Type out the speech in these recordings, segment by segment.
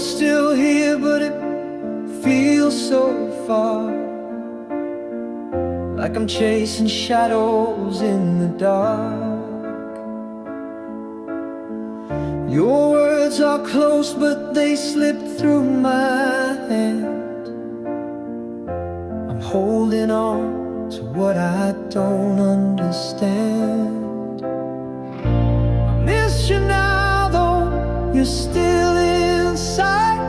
still here, but it feels so far, like I'm chasing shadows in the dark. Your words are close, but they slip through my hand. I'm holding on to what I don't understand. I miss you now, though you're still inside,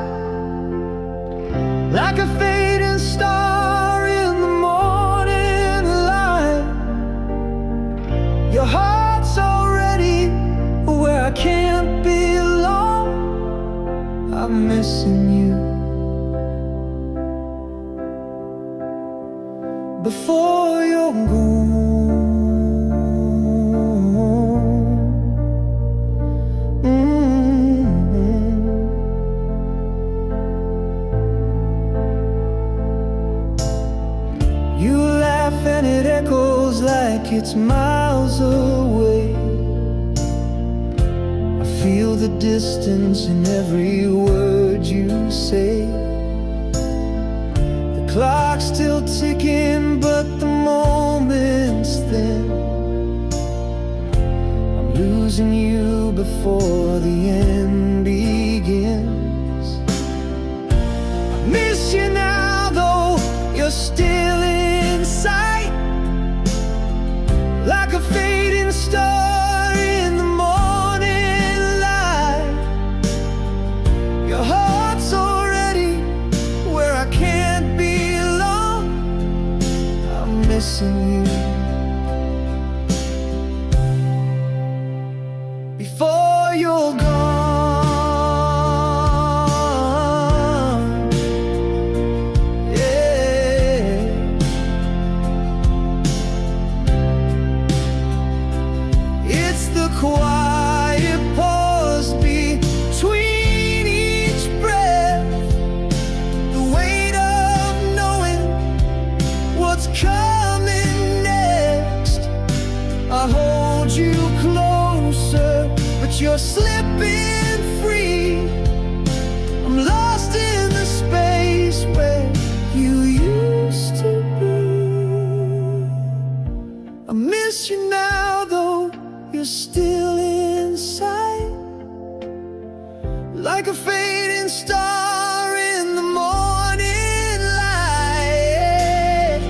like a fading star in the morning light. Your heart's already where I can't be alone. I'm missing you. Before you're gone, you laugh and it echoes like it's miles away. I feel the distance in every word you say. The clock's still ticking, but the moment's thin. I'm losing you before the end begins. I miss you now, though you're still in sight, like a fading star in the morning light. Your heart's already where I can't be alone. I'm missing you. Before you're gone, yeah. It's the quiet pause between each breath, the weight of knowing what's coming next. I hold you closer, but you're slipping free. I'm lost in the space where you used to be. I miss you now, though you're still inside, like a fading star in the morning light.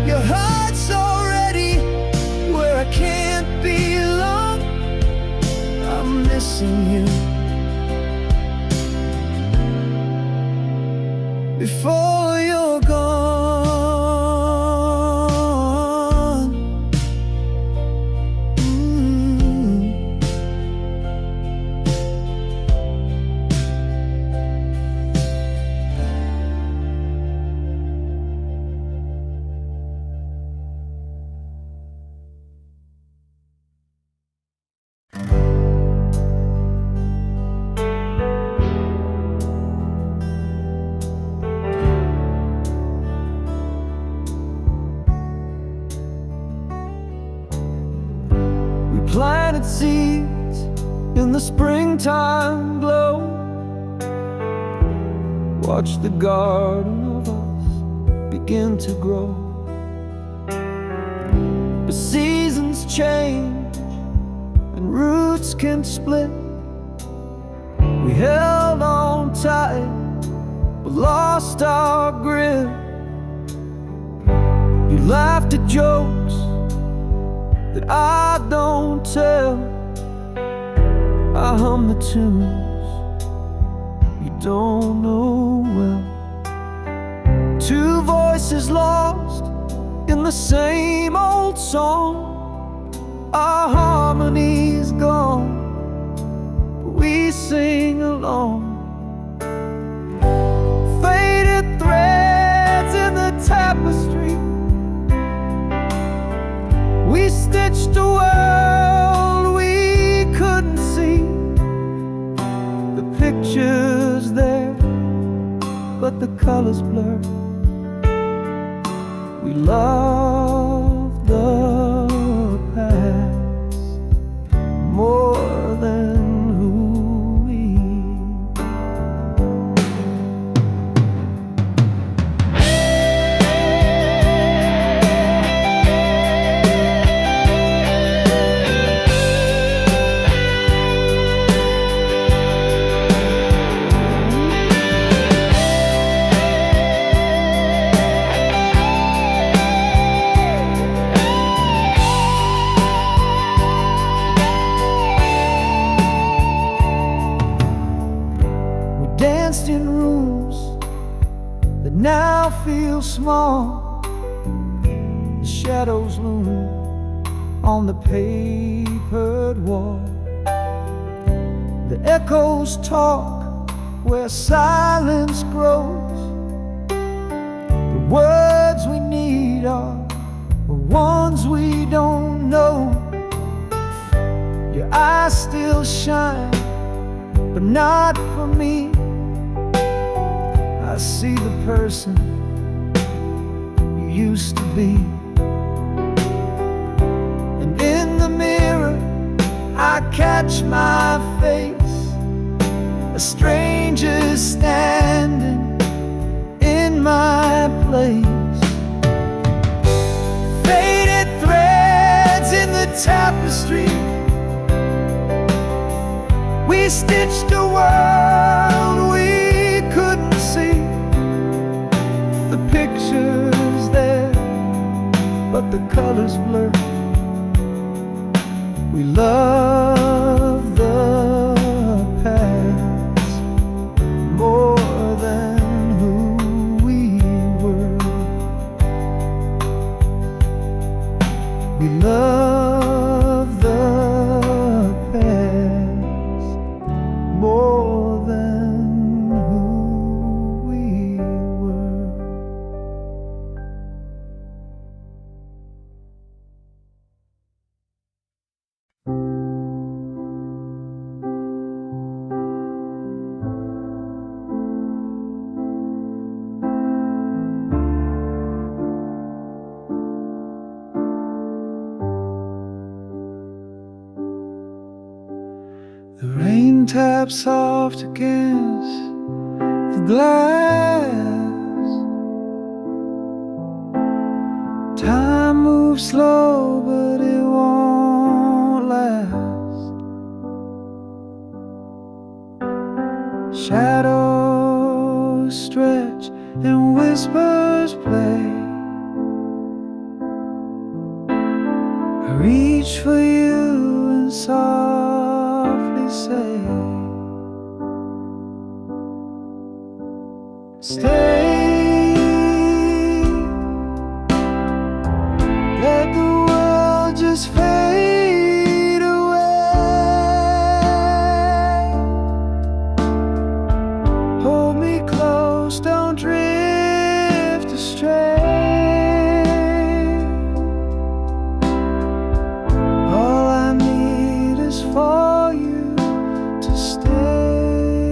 Your heart's already where I can't be alone. I'm missing you. Before you're gone, planted seeds in the springtime glow. Watch the garden of us begin to grow. But seasons change and roots can split. We held on tight but lost our grip. You laughed at jokes that I don't tell. I hum the tunes you don't know well. Two voices lost in the same old song. Our harmony's gone, but we sing along. Faded threads in the tapestry, we stitched a world we couldn't see. The picture's there, but the colors blur. We love the past more than who we rooms that now feel small. The shadows loom on the papered wall. The echoes talk where silence grows. The words we need are the ones we don't know. Your eyes still shine, but not for me. I see the person you used to be. And in the mirror I catch my face, a stranger standing in my place. Faded threads in the tapestry, we stitched a world we couldn't see. The picture's there, but the colors blur. We love the past more than who we were. We love the past more than who we were. The rain taps soft against the glass. Time moves slow, but it won't last. Shadows stretch and whispers play. I reach for you and softly say, stay. Let the world just fade away. Hold me close, don't drift astray. All I need is for you to stay.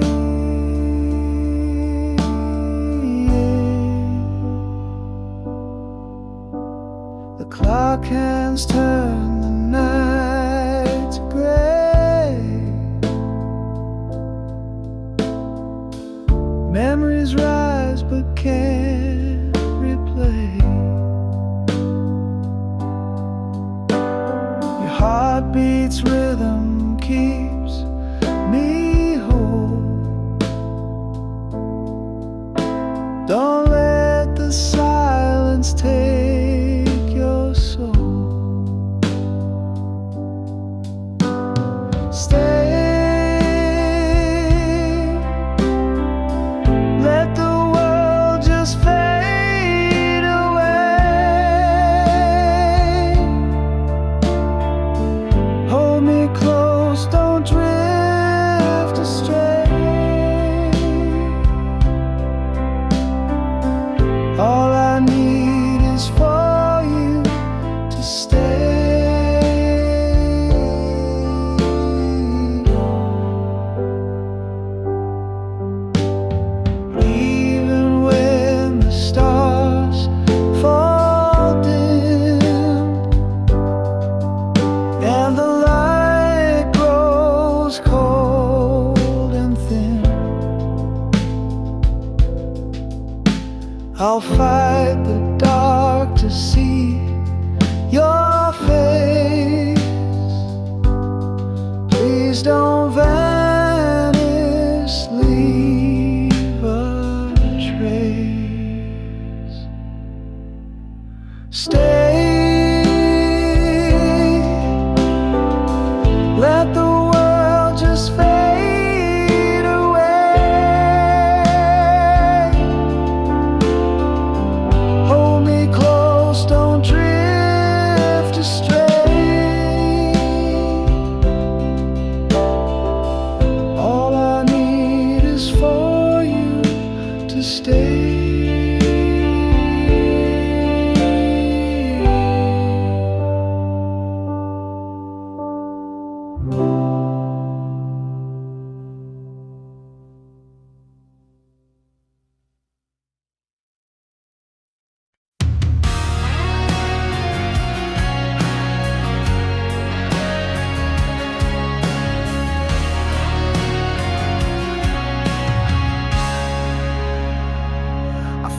The clock hands turn the night to gray. Memories rise but can't replay. Your heartbeat's rhythm keeps me whole. Don't let the silence take your soul. Stay. Let the world just fade away. Hold me close, don't drift astray. All I need is for you to stay. Even when the stars fall dim and the light grows cold and thin, I'll fight the dark to see your face. Please don't vanish, leave a trace. Stay. Let the world just fade away. to stay.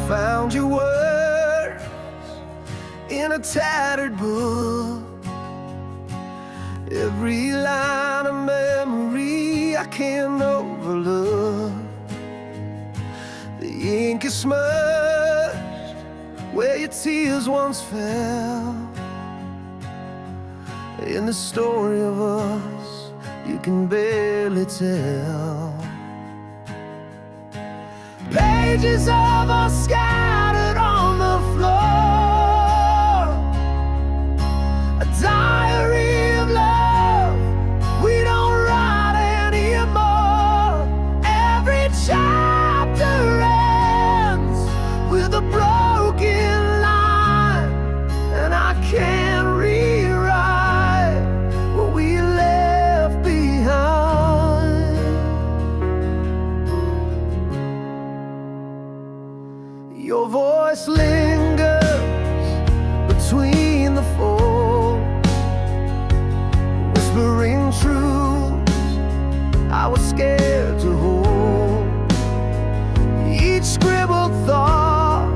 Found your words in a tattered book, every line of memory I can't overlook. The ink is smudged where your tears once fell. In the story of us you can barely tell. Pages of us scattered on the floor, a diary of love we don't write anymore. Every chapter ends with a broken line, and I can't rewrite what we left behind. Your voice lingers between the folds, whispering truths I was scared to hold. Each scribbled thought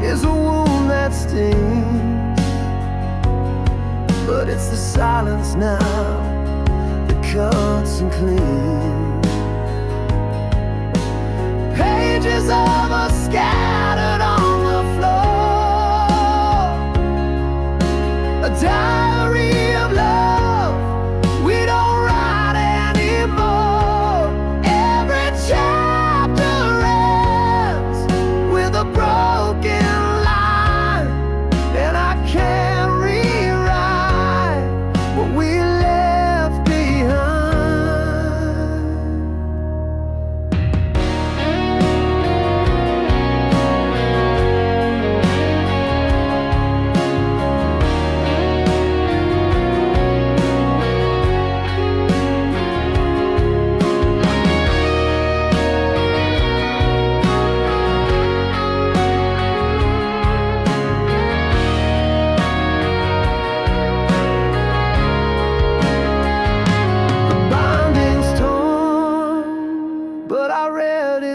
is a wound that stings, but it's the silence now that cuts and cleans. Pages of us scattered on the floor, a diary of love we don't write anymore. Every chapter ends with a broken line, and I can't rewrite what we left behind.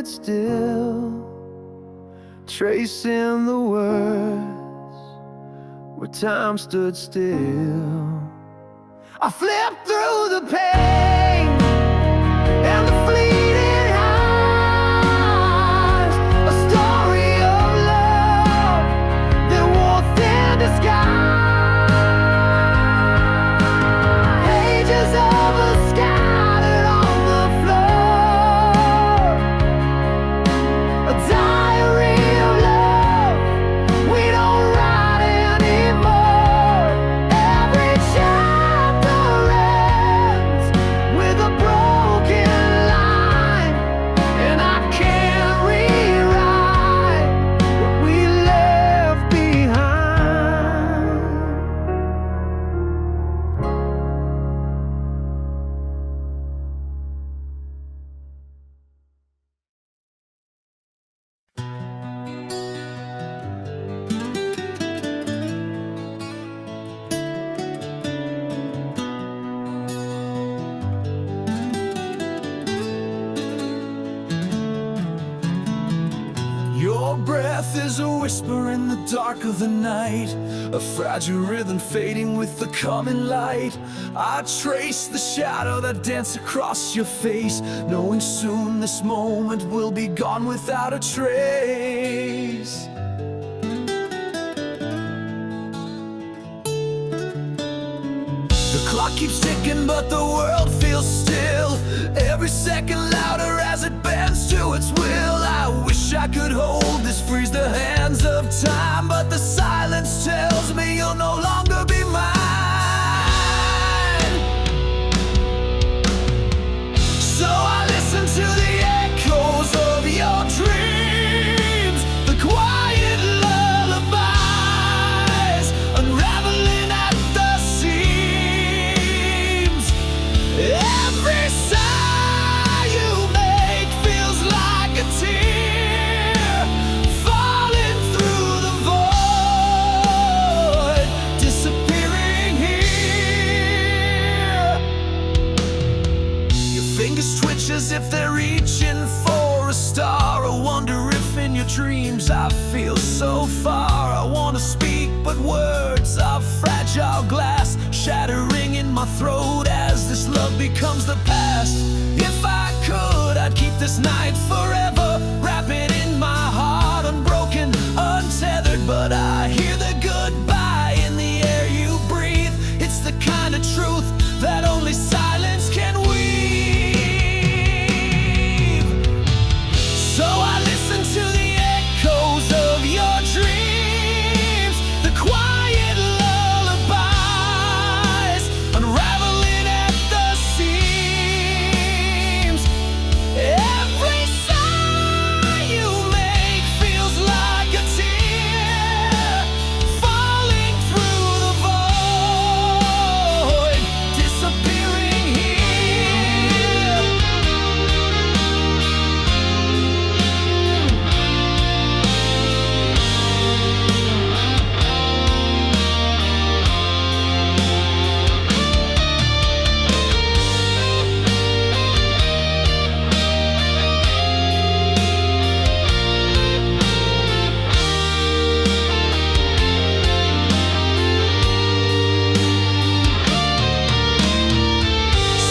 Still tracing the words where time stood still. I flipped through the pain and the fleeting highs, a story of love that wore thin disguise. Pages of us scattered on the floor, a diary of love we don't write anymore. Every chapter ends with a broken line, and I can't rewrite what we left behind. Your breath is a whisper in the dark of the night, a fragile rhythm fading with the coming light. I trace the shadow that danced across your face, knowing soon this moment will be gone without a trace. The clock keeps ticking, but the world feels still, every second louder as it bends to its will. I wish I could hold this, freeze the hands of time, but the silence tells me you'll no longer be mine. So I listen to the echoes of your dreams. wonder if in your dreams I feel so far. I wanna speak, but words are fragile glass, shattering in my throat as this love becomes the past. If I could, I'd keep this night forever, wrap it in my heart, unbroken, untethered. But I hear the goodbye in the air you breathe. It's the kind of truth that only silence can weave. So I listen to the echoes of your dreams, the quiet lullabies, unraveling at the seams. Every sigh you make feels like a tear falling through the void, disappearing here.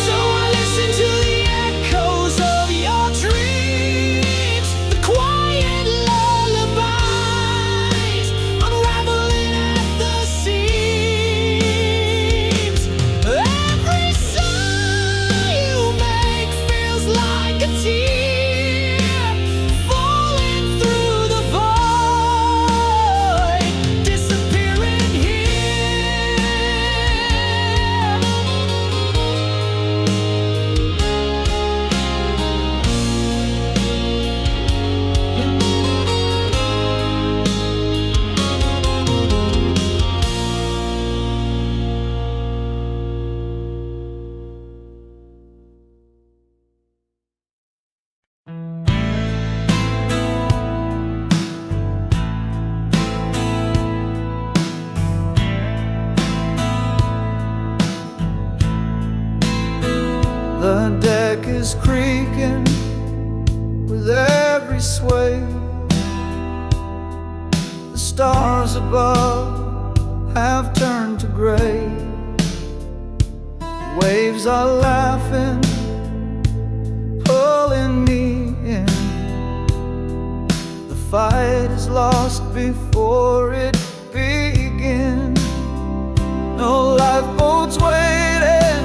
So I listen to the echoes of your dreams, the quiet lullabies, unraveling at the seams. Every sigh you make feels like a tear falling through the void, disappearing here. The deck is creaking with every sway. The stars above have turned to gray. Waves are laughing, pulling me in. The fight is lost before it begins. No lifeboats waiting,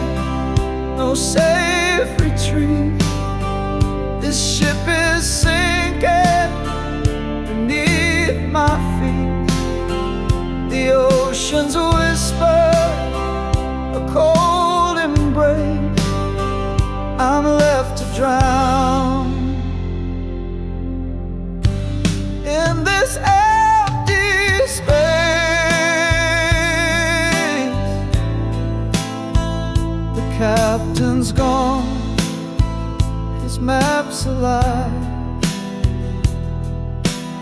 no safe retreat. This ship is sinking beneath my feet. The oceans whisper a cold embrace. I'm left to drown in this empty space. The captain's gone, his map's alive.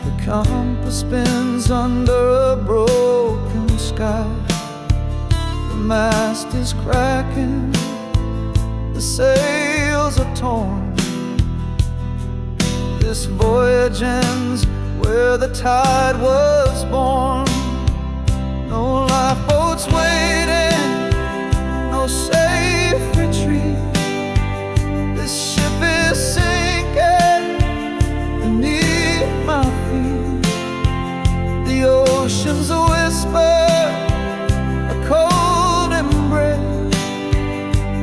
The compass spins under a broken sky. The mast is cracking, the sails are torn. This voyage ends where the tide was born. No lifeboats waiting, no safe retreat. This ship is sinking beneath my feet. The oceans whisper a cold embrace.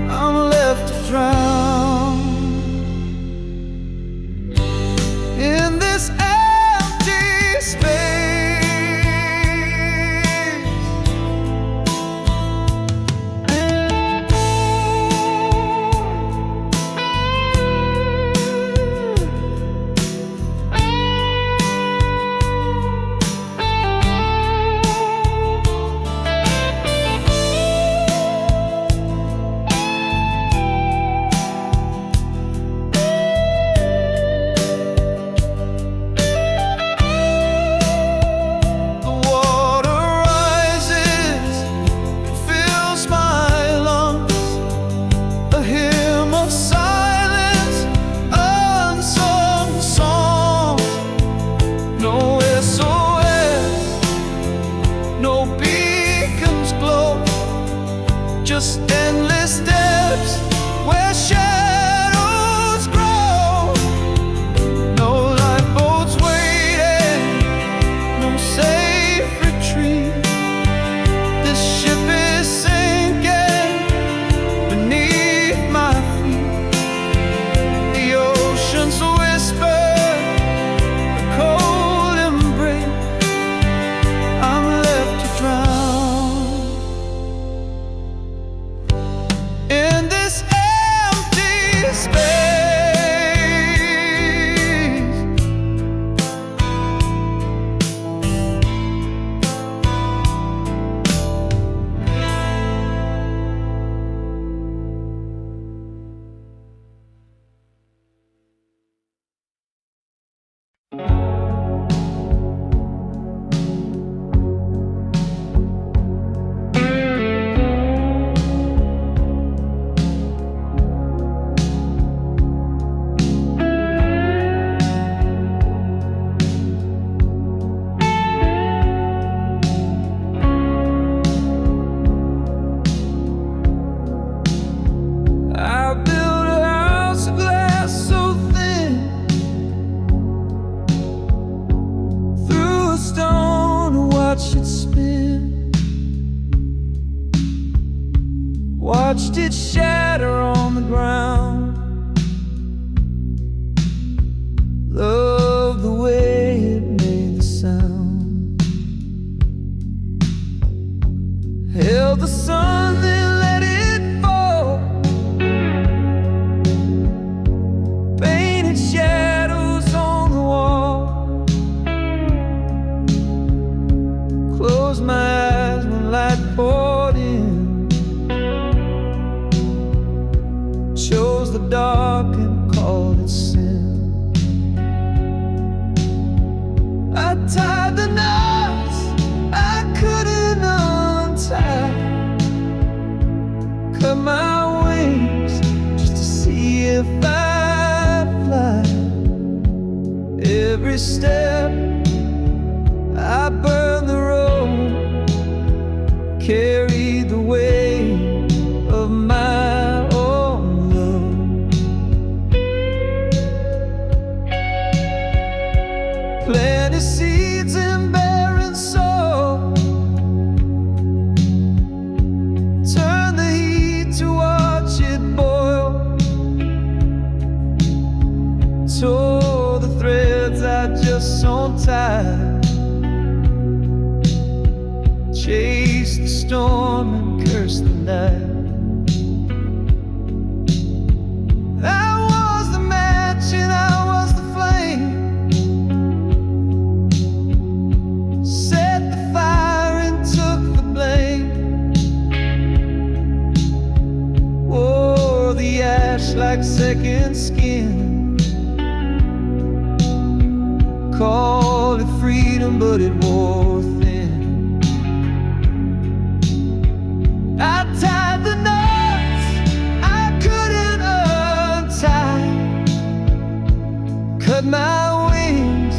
I'm left to drown in this empty space. I built a house of glass so thin, threw a stone to watch it spin, watched it shatter on the ground. Loved the way it made the sound. Held the sun, then let it fall, painted shadows on the wall. Closed my eyes when light poured in, chose the dark and called it sin. I tied the knots I couldn't untie, cut my wings just to see if I'd fly. Every step I burned the road, carried the weight of my own love. Planted seeds in barren soil, turn the heat to watch it boil. Tore the threads I just sewn tight, chased the storm and cursed the night. I was the match and I was the flame, set the fire and took the blame. Wore the ash like second skin, called it freedom but it wore thin. I tied the knots I couldn't untie, cut my wings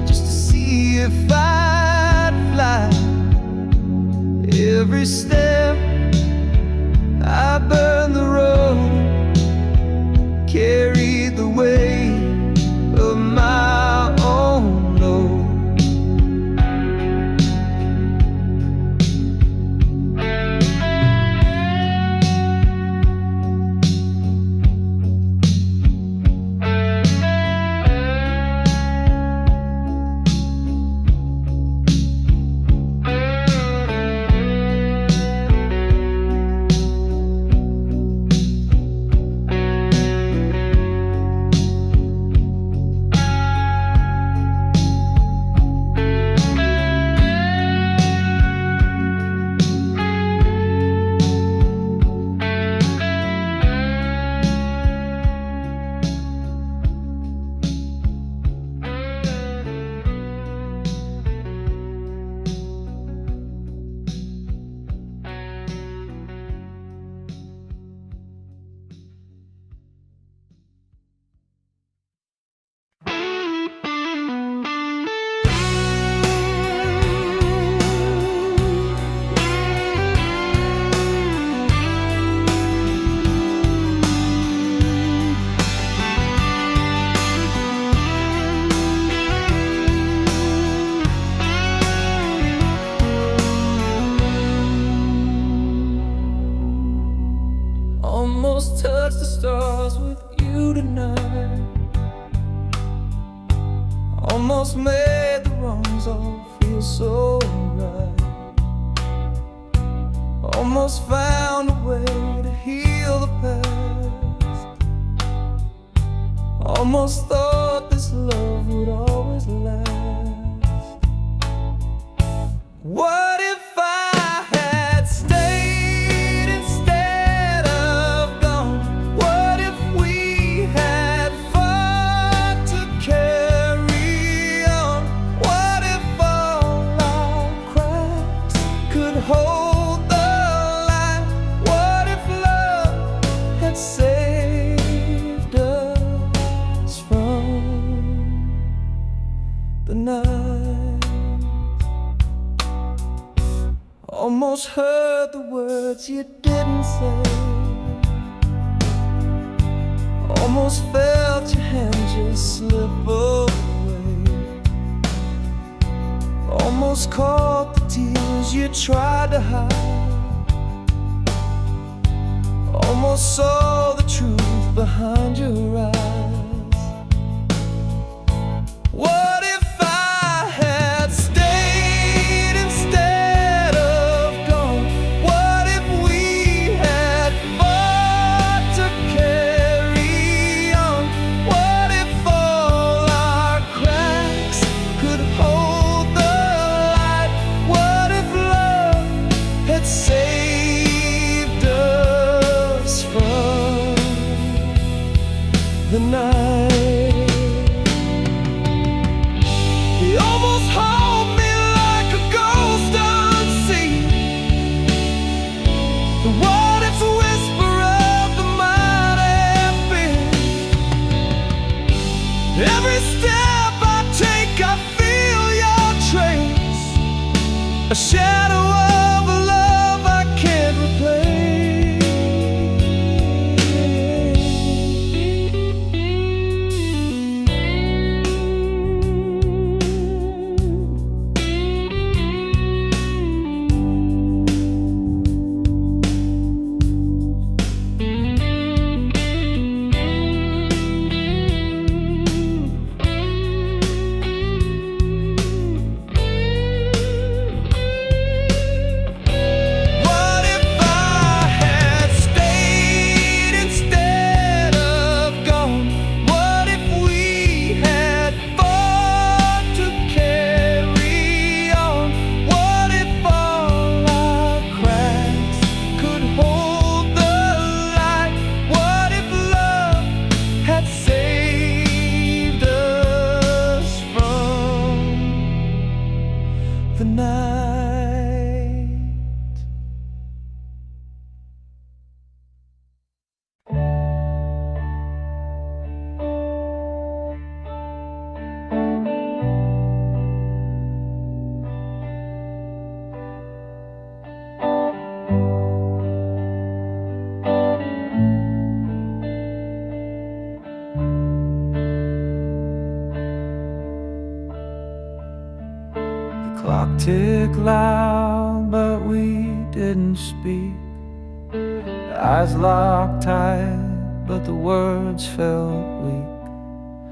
just to see if I'd fly. Every step I burned the road, carried the weight of my own load. Almost touched the stars with you tonight, almost made the wrongs all feel so right, almost found a way to heal the past, almost thought this love would always last. What if I had stayed instead of gone? What if we had fought to carry the night. Almost heard the words you didn't say. Almost felt your hand just slip away. Almost caught the tears you tried to hide. Almost saw the truth behind your eyes. What if I had stayed instead of gone? What if we had fought to carry on? What if all our cracks could hold the light? What if love had saved us from the night? He almost held me like a ghost unseen. The what if's whisper of the mighty been. Every step I take, I feel your trace, a shadow of a love I can't replace. The night. The clock ticked loud, but we didn't speak. The eyes locked tight, but the words felt weak.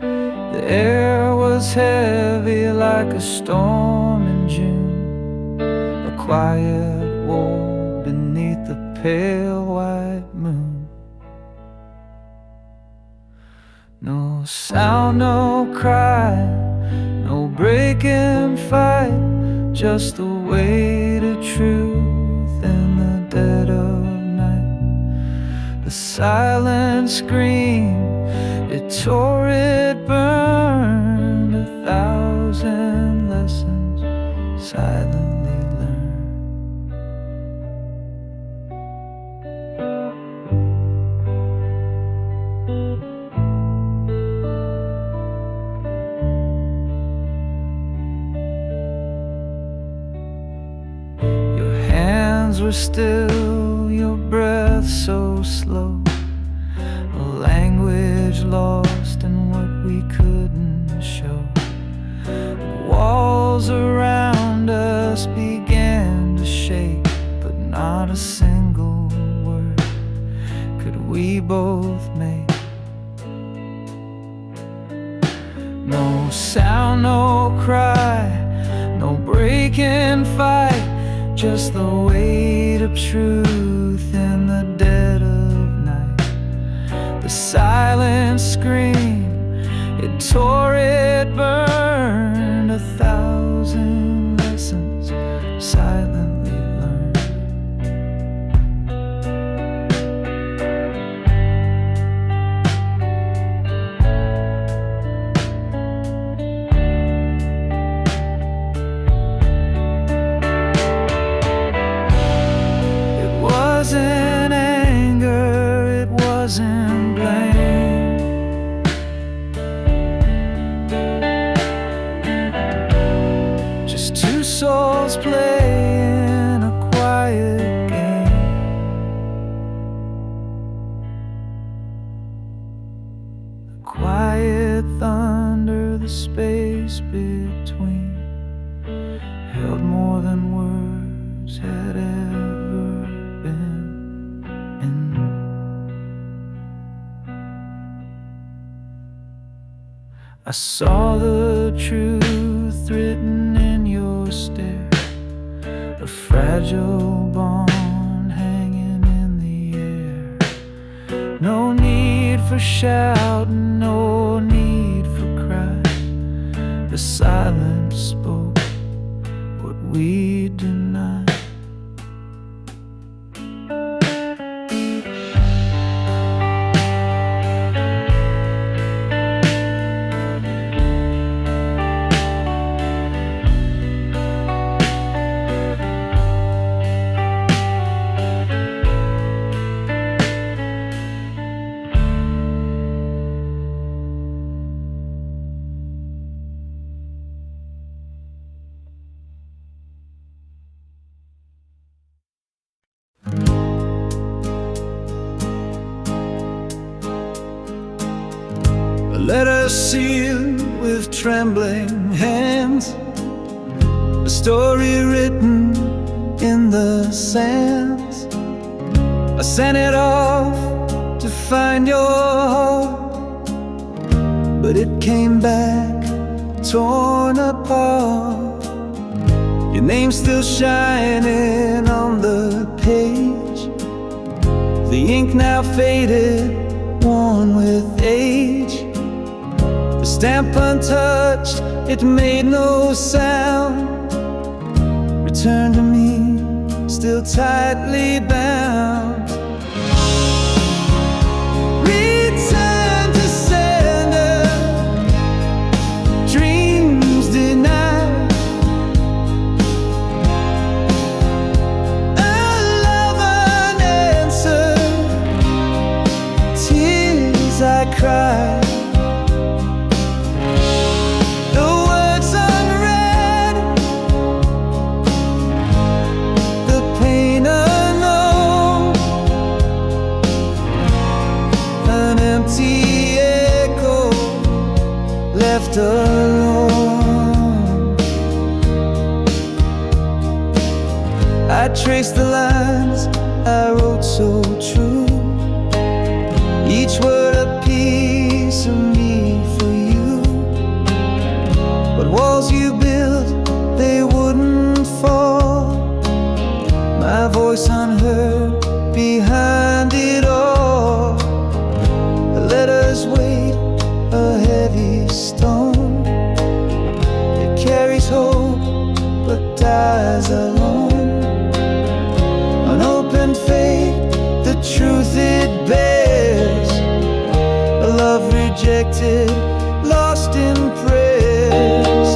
The air was heavy like a storm in June, a quiet war beneath the pale white moon. No sound, no cry, no breaking fight, just the weight of truth in the dead of night. The silent scream, it tore, it burned, 1,000 lessons silently learned. Were still, your breath so slow, a language lost in what we couldn't show. The walls around us began to shake, but not a single word could we both make. No sound, no cry, no breaking fight, just the weight of truth in the dead of night. The silent scream, it tore, it burned, 1,000 lessons silently learned. Wasn't anger, it wasn't blame. between held more than words had ever been. I saw the truth written in your stare, a fragile bond hanging in the air. No need for shouting, no need for crying. The silence spoke what we denied. A letter sealed with trembling hands, a story written in the sands. I sent it off to find your heart, but it came back torn apart. Your name's still shining on the page, the ink now faded, worn with age. The stamp untouched, it made no sound. Return to me, still tightly bound. Return to sender, dreams denied. A love unanswered, tears I cried. Left alone, I traced the lines I wrote so true, each word a piece of me for you. But walls you built, they wouldn't fall, my voice unheard behind it all. The letters weighed a heavy stone, it carries hope but dies alone. Unopened fate, the truth it bears, a love rejected, lost in prayers.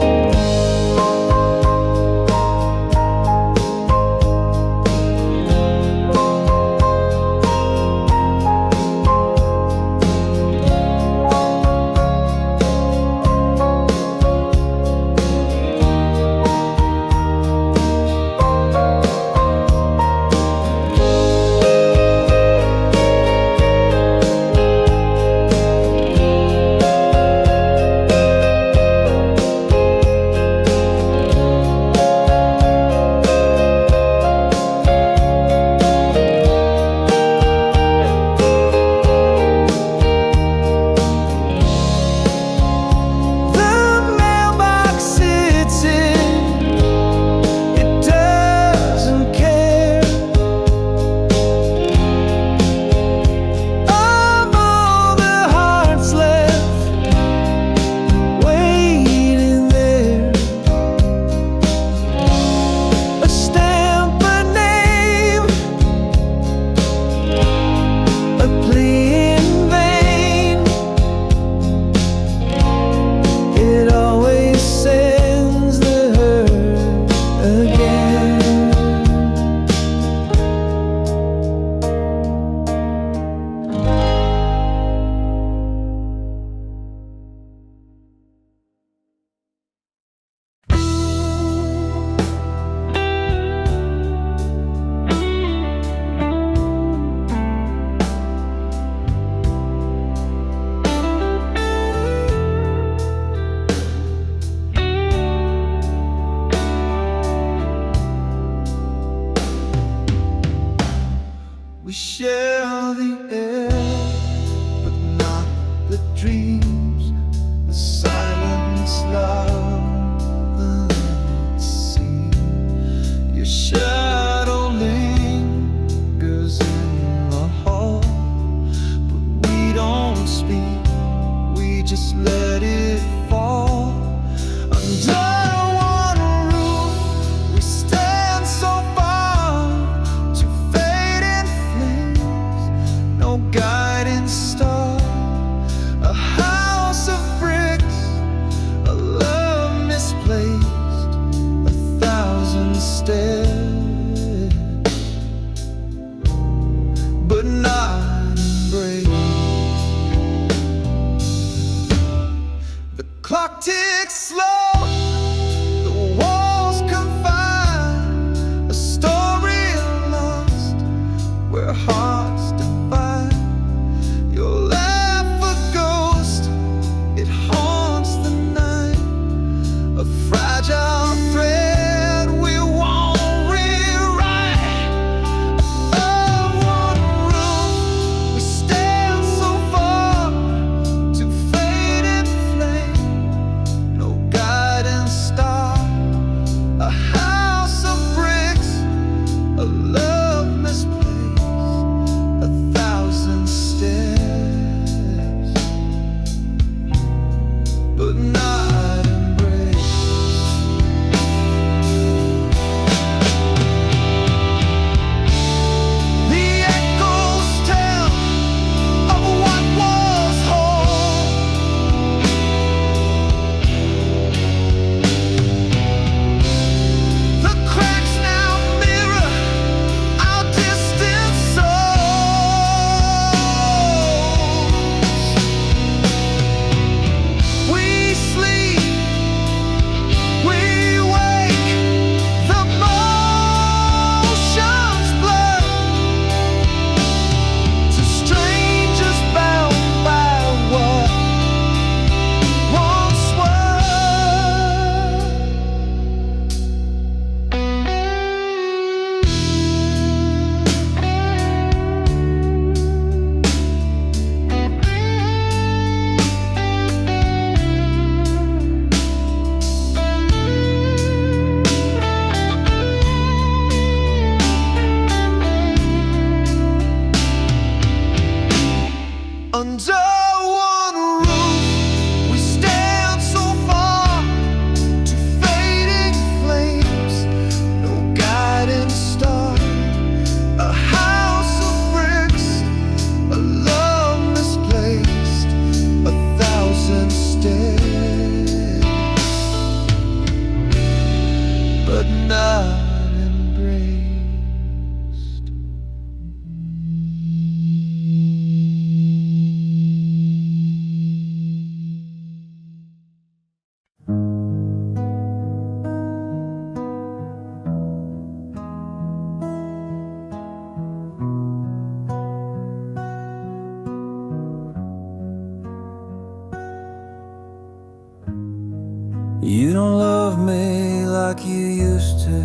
love me like you used to.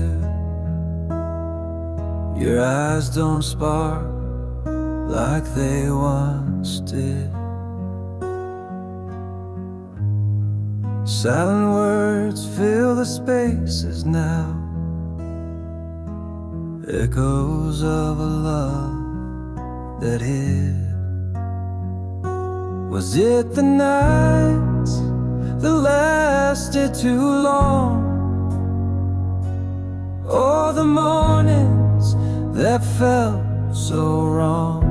Your eyes don't spark like they once did. Silent words fill the spaces now, echoes of a love that hid. Was it the nights that lasted too long, or the mornings that felt so wrong?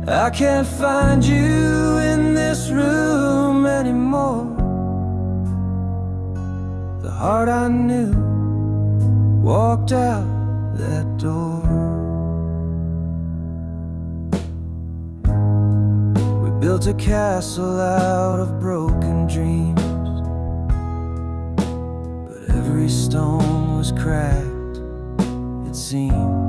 I can't find you in this room anymore. The heart I knew walked out that door. We built a castle out of broken dreams, but every stone was cracked, it seems.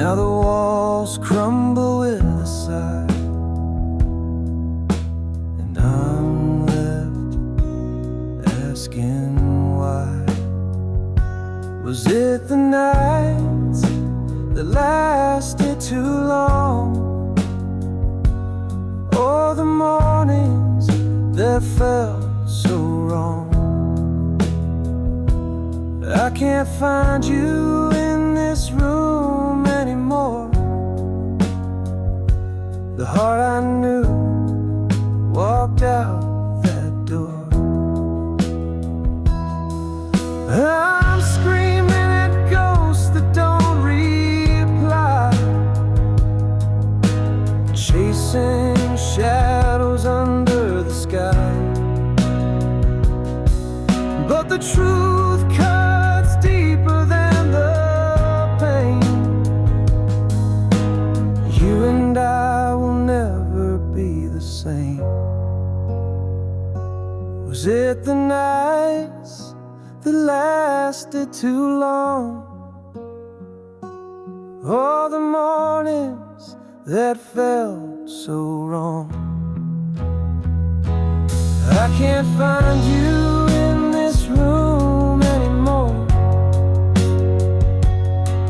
Now the walls crumble with a sigh, and I'm left asking why. Was it the nights that lasted too long, or the mornings that felt so wrong? I can't find you in this room anymore. The heart I knew walked out that door. I'm screaming at ghosts that don't reply, chasing shadows under the sky. But the truth cuts deeper than the pain. You and I will never be the same. Was it the nights that lasted too long, or the mornings that felt so wrong? I can't find you in this room anymore.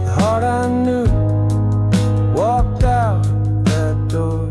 The heart I knew walked out that door.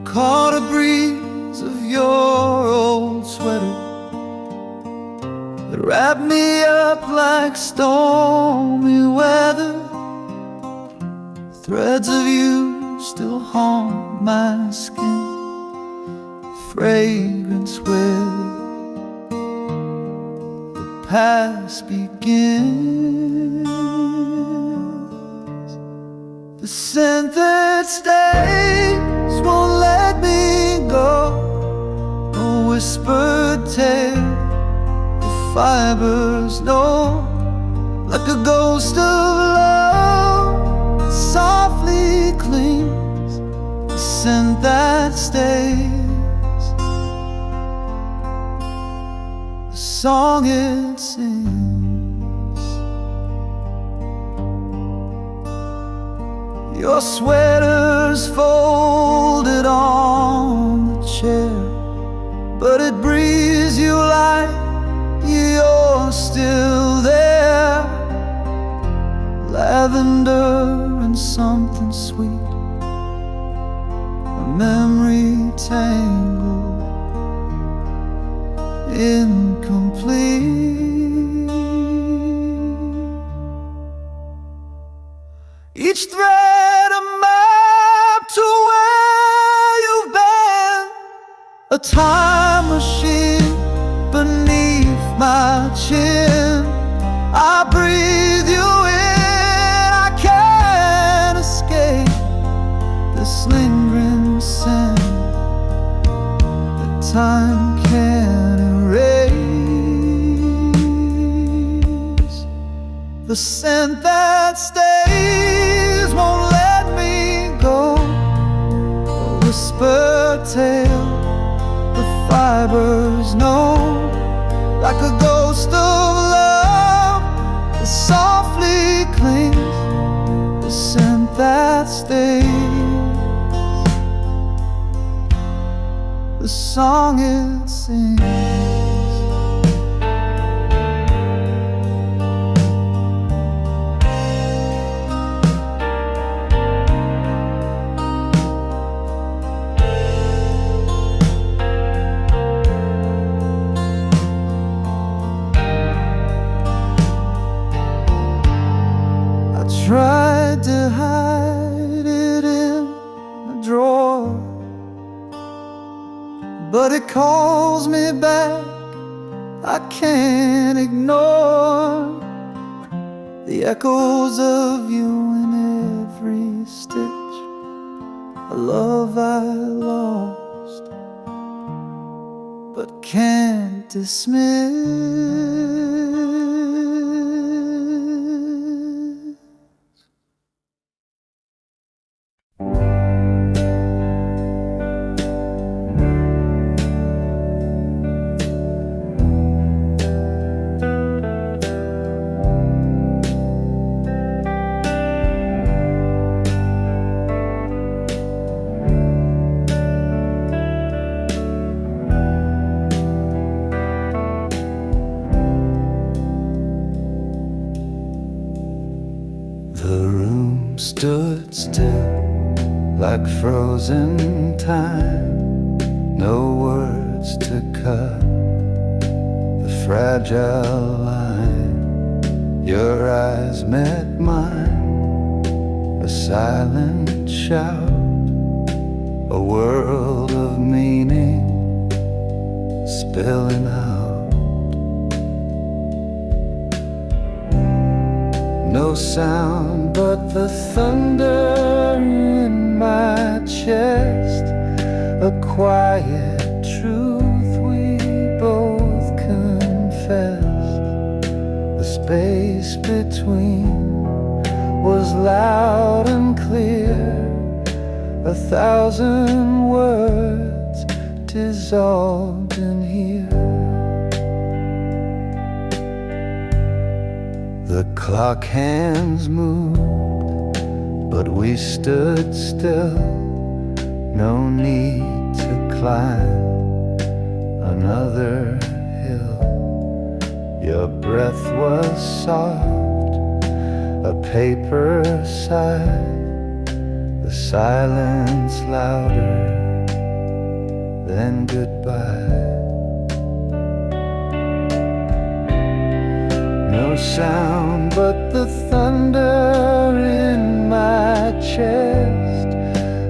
Caught a breeze of your old sweater that wrapped me up like stormy weather. Threads of you still haunt my skin, fragrance where the past begins. The scent that stays won't let me go. A whispered tale, the fibers know, like a ghost of love that softly clings. The scent that stays, the song it sings. Your sweater's folded on the chair, but it breathes you like you're still there. Lavender and something sweet, a memory tangled, incomplete. Each thread of my time machine beneath my chin. I breathe you in, I can't escape this lingering sin that time can't erase. The scent that stays won't let me go, a whispered tale the fibers know, like a ghost of love that softly clings. The scent that stays, the song it sings. Tried to hide it in a drawer, but it calls me back, I can't ignore the echoes of you in every stitch, a love I lost but can't dismiss. The room stood still like frozen time, no words to cut the fragile line. Your eyes met mine, a silent shout, a world of meaning spilling out. No sound but the thunder in my chest, a quiet truth we both confessed. The space between was loud and clear, 1,000 words dissolved in here. The clock hands moved, but we stood still. No need to climb another hill. Your breath was soft, a paper sigh, the silence louder than goodbye. No sound but the thunder in my chest,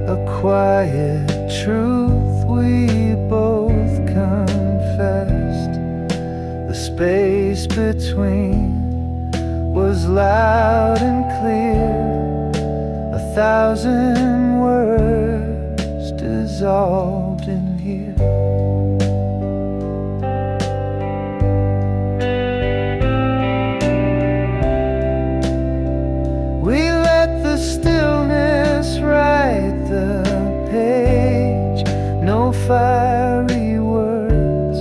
a quiet truth we both confessed. The space between was loud and clear, 1,000 words dissolved in here. We let the stillness write the page. No fiery words,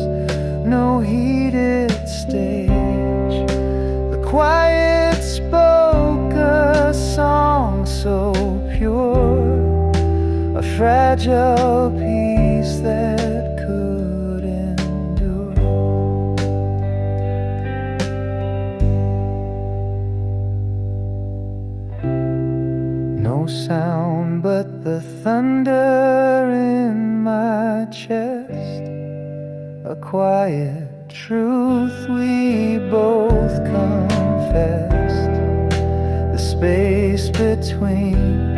no heated stage. The quiet spoke a song so pure, a fragile piece that could endure. No sound but the thunder in my chest, a quiet truth we both confessed. The space between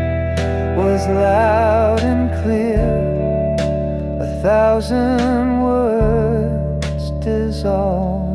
was loud and clear, 1,000 words dissolve.